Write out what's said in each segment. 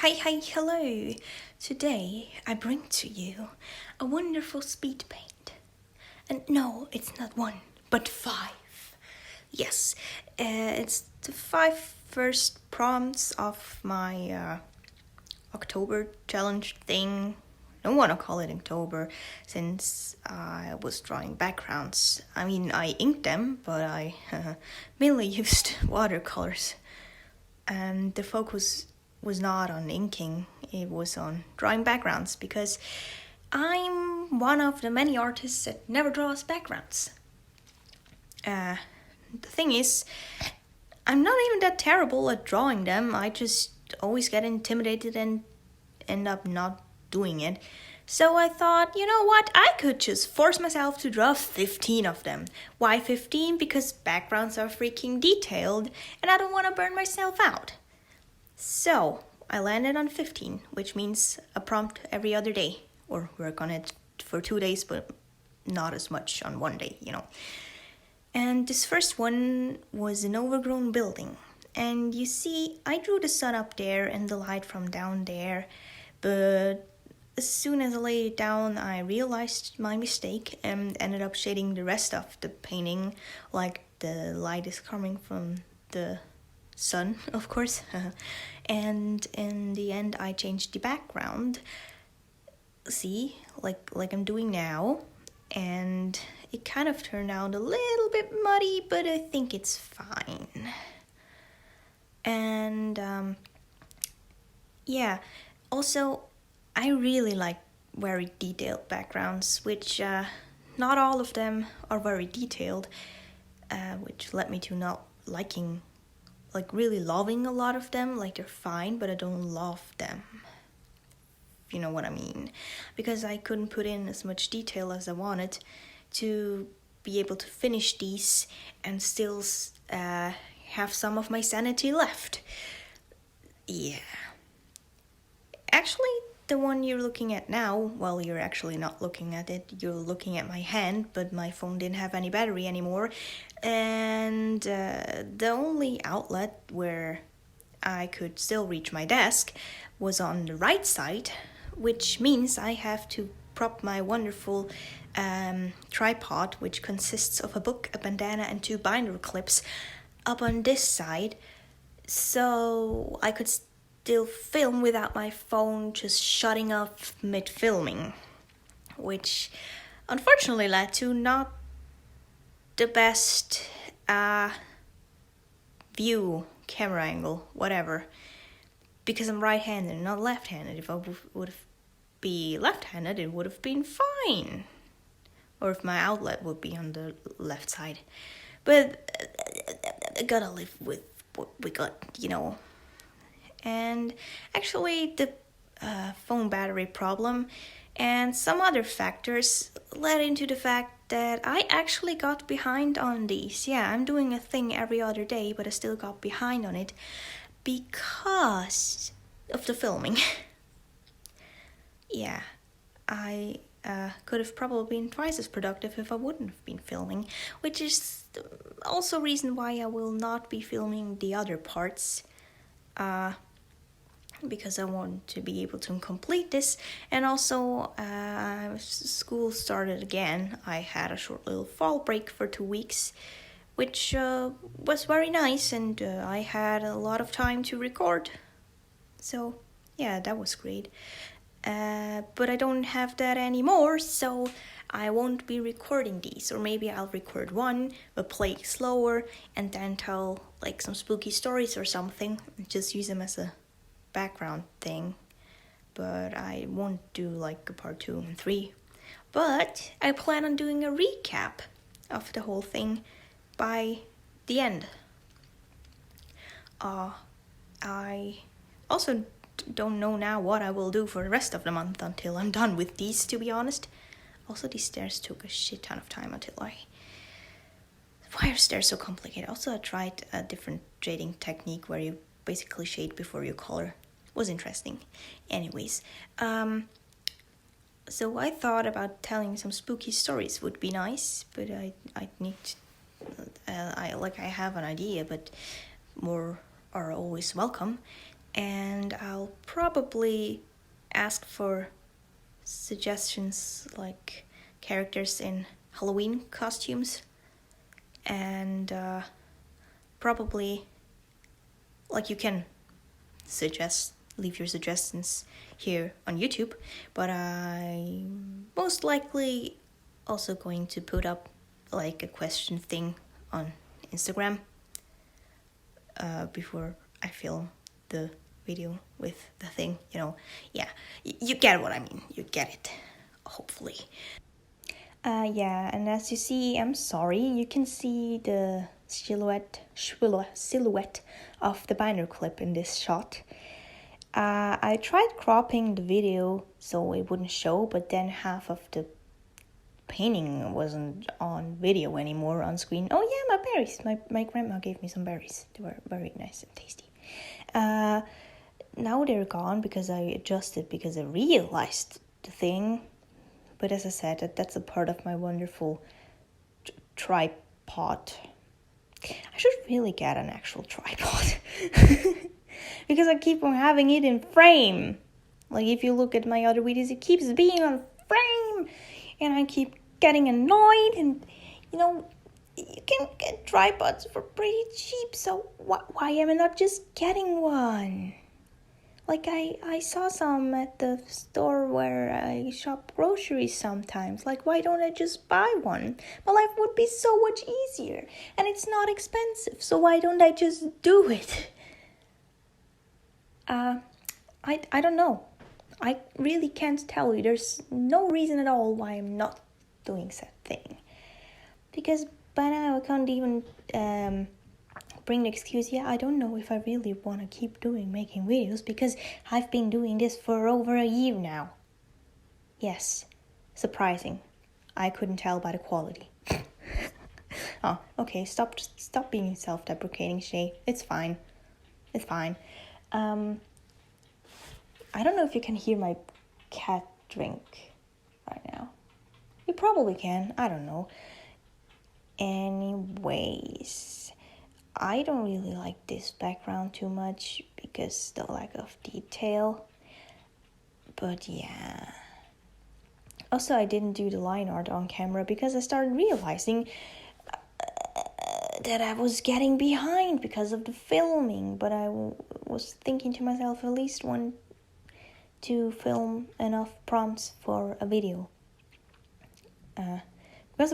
Hi, hello. Today I bring to you a wonderful speed paint. And no, it's not one, but 5. Yes, it's the 5 first prompts of my October challenge thing. I don't want to call it October since I was drawing backgrounds. I mean, I inked them, but I mainly used watercolors. And the focus was not on inking, it was on drawing backgrounds because I'm one of the many artists that never draws backgrounds. The thing is, I'm not even that terrible at drawing them. I just always get intimidated and end up not doing it. So I thought, you know what, I could just force myself to draw 15 of them. Why 15? Because backgrounds are freaking detailed and I don't want to burn myself out. So I landed on 15, which means a prompt every other day, or work on it for 2 days, but not as much on one day, And this first one was an overgrown building. And you see, I drew the sun up there and the light from down there, but as soon as I laid it down, I realized my mistake and ended up shading the rest of the painting like the light is coming from the sun, of course. And in the end, I changed the background. See, like I'm doing now. And it kind of turned out a little bit muddy, but I think it's fine. And yeah, also I really like very detailed backgrounds, which not all of them are very detailed, which led me to not liking, really loving a lot of them. Like, they're fine, but I don't love them. You know what I mean? Because I couldn't put in as much detail as I wanted to be able to finish these and still have some of my sanity left. Yeah. Actually, the one you're looking at now, well, you're actually not looking at it, you're looking at my hand, but my phone didn't have any battery anymore. And the only outlet where I could still reach my desk was on the right side, which means I have to prop my wonderful tripod, which consists of a book, a bandana, and 2 binder clips, up on this side, so I could still film without my phone just shutting off mid-filming, which unfortunately led to not the best view, camera angle, whatever, because I'm right-handed, not left-handed. If I would be left-handed, it would have been fine, or if my outlet would be on the left side, but I gotta live with what we got, And actually, the phone battery problem and some other factors led into the fact that I actually got behind on these. Yeah, I'm doing a thing every other day, but I still got behind on it because of the filming. Yeah, I could have probably been twice as productive if I wouldn't have been filming, which is also reason why I will not be filming the other parts, because I want to be able to complete this. And also, school started again. I had a short little fall break for 2 weeks, which was very nice, and I had a lot of time to record. So yeah, that was great. But I don't have that anymore, so I won't be recording these. Or maybe I'll record one, but play it slower, and then tell some spooky stories or something. Just use them as a background thing. But I won't do a part 2 and 3. But I plan on doing a recap of the whole thing by the end. I also don't know now what I will do for the rest of the month until I'm done with these, to be honest. Also, these stairs took a shit ton of time until why are stairs so complicated? Also, I tried a different shading technique where you basically shade before you color. It was interesting. Anyways, so I thought about telling some spooky stories would be nice, but I need I have an idea, but more are always welcome. And I'll probably ask for suggestions like characters in Halloween costumes, and probably like you can leave your suggestions here on YouTube, but I'm most likely also going to put up like a question thing on Instagram before I film the video with the thing, yeah, you get what I mean, you get it, hopefully. Yeah, and as you see, I'm sorry, you can see the silhouette of the binder clip in this shot. I tried cropping the video so it wouldn't show, but then half of the painting wasn't on video anymore, on screen. Oh yeah, my berries. My grandma gave me some berries. They were very nice and tasty. Now they're gone because I adjusted, because I realized the thing. But as I said, that's a part of my wonderful tripod. I should really get an actual tripod. Because I keep on having it in frame. Like if you look at my other videos, it keeps being on frame. And I keep getting annoyed. And, you can get tripods for pretty cheap. So why am I not just getting one? Like I saw some at the store where I shop groceries sometimes. Like, why don't I just buy one? My life would be so much easier. And it's not expensive. So why don't I just do it? I don't know. I really can't tell you. There's no reason at all why I'm not doing said thing. Because by now I can't even bring the excuse, yeah, I don't know if I really want to keep making videos, because I've been doing this for over a year now. Yes, surprising. I couldn't tell by the quality. Oh, okay, stop being self-deprecating, Shay. It's fine. I don't know if you can hear my cat drink right now. You probably can, I don't know. Anyways, I don't really like this background too much because the lack of detail. But yeah. Also, I didn't do the line art on camera because I started realizing that I was getting behind because of the filming. But I was thinking to myself, at least want to film enough prompts for a video. Because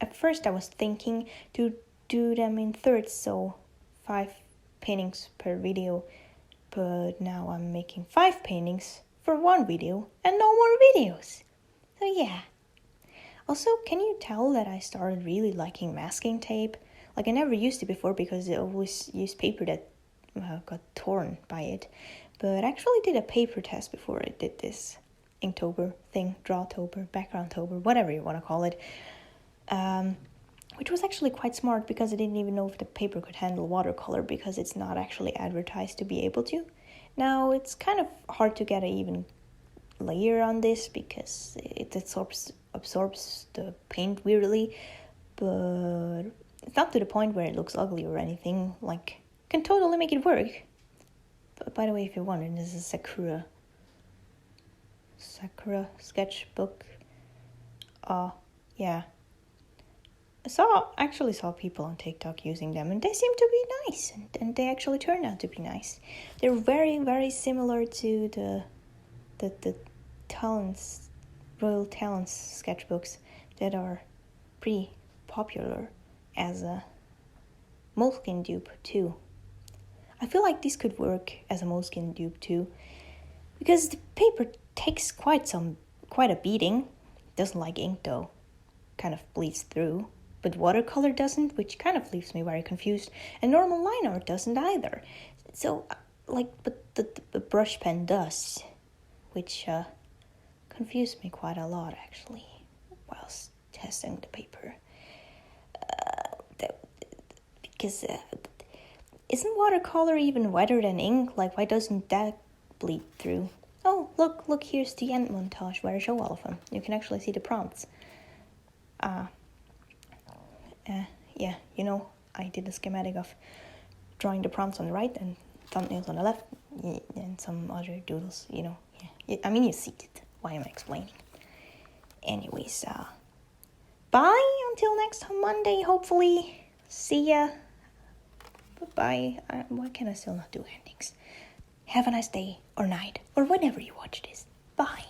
at first I was thinking to do them in thirds, so 5 paintings per video. But now I'm making 5 paintings for 1 video and no more videos. So yeah. Also, can you tell that I started really liking masking tape? Like, I never used it before because I always used paper that got torn by it. But I actually did a paper test before I did this Inktober thing, Drawtober, Backgroundtober, whatever you want to call it. Which was actually quite smart because I didn't even know if the paper could handle watercolor because it's not actually advertised to be able to. Now, it's kind of hard to get an even layer on this because it absorbs the paint weirdly, but it's not to the point where it looks ugly or anything. Like, can totally make it work. But by the way, if you're wondering, this is Sakura sketchbook. Yeah. I actually saw people on TikTok using them, and they seem to be nice, and they actually turned out to be nice. They're very, very similar to the Royal Talents sketchbooks that are pretty popular as a Moleskine dupe too. I feel like this could work as a Moleskine dupe too, because the paper takes quite a beating. Doesn't like ink though, kind of bleeds through. But watercolor doesn't, which kind of leaves me very confused. And normal line art doesn't either. So, but the brush pen does, which confused me quite a lot, actually, whilst testing the paper. Because isn't watercolor even wetter than ink? Like, why doesn't that bleed through? Oh, look, here's the end montage where I show all of them. You can actually see the prompts. Yeah, I did a schematic of drawing the prompts on the right and thumbnails on the left, and some other doodles, you know. Yeah. I mean, you see it. Why am I explaining? Anyways, bye until next Monday, hopefully. See ya. Bye. Why can I still not do endings? Have a nice day or night or whenever you watch this. Bye.